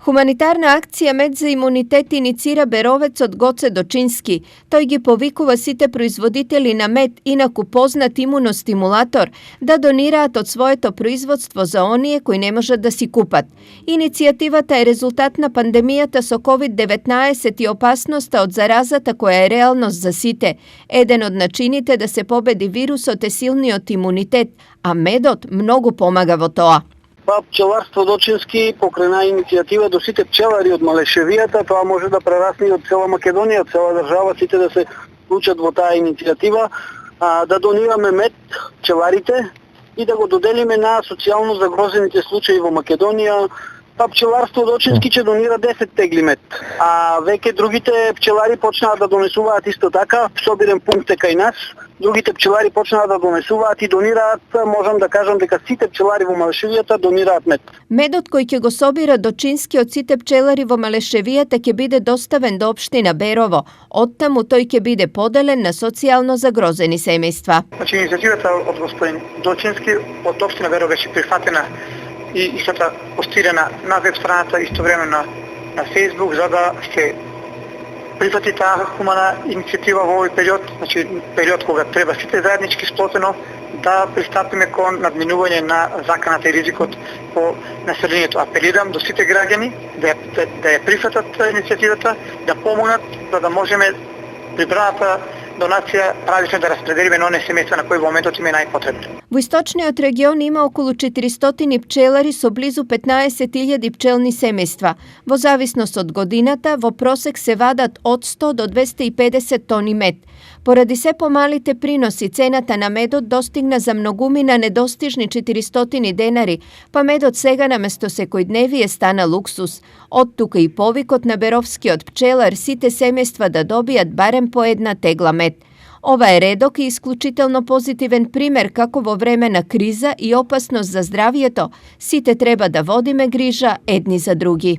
Хуманитарна акција Мед за имунитет иницира Беровец од Гоце Дочински. Тој ги повикува сите производители на мед, инаку познат имуностимулатор, да донираат од своето производство за оние кои не можат да си купат. Иницијативата е резултат на пандемијата со COVID-19 и опасноста од заразата која е реалност за сите. Еден од начините да се победи вирусот е силниот имунитет, а медот многу помага во тоа. Пчеларство Дочински покрена иницијатива до сите пчелари од Малешевијата, тоа може да прерасне од цела Македонија, од цела држава, сите да се вклучат во таа иницијатива, да донираме мед пчеларите и да го доделиме на социјално загрозените случаи во Македонија. Пчеларство Дочински ќе донира 10 тегли мед, а веќе другите пчелари почнаа да донесуваат исто така, собирен пункт е кај нас. Другите пчелари почнаа да донесуваат и донираат, можам да кажам дека сите пчелари во Малешевијата донираат мед. Медот кој ќе го собира Дочински од сите пчелари во Малешевијата ќе биде доставен до општина Берово. Оттаму тој ќе биде поделен на социјално загрозени семејства. Значи иницијативата од господин Дочински од општина Берово беше прифатена и истата постирана на веб страната истовремено на Facebook, за да се прифати таа хумана иницијатива во овој период, значи период кога треба сите заеднички сплотено да пристапиме кон надминување на заканата и ризикот по населението. Апелирам до сите граѓани да ја прифатат иницијативата, да помогнат за да можеме прибраната донација правилно да распределиме на оние семејства на кои во моментот им е најпотребно. Во источниот регион има околу 400 пчелари со близу 15.000 пчелни семејства. Во зависност од годината, во просек се вадат од 100 до 250 тони мед. Поради се помалите приноси, цената на медот достигна за многумина недостижни 400 денари, па медот сега наместо секојдневие стана луксус. Од тука и повикот на беровскиот пчелар сите семејства да добијат барем по една тегла мед. Ова е редок и исклучително позитивен пример како во време на криза и опасност за здравието, сите треба да водиме грижа едни за други.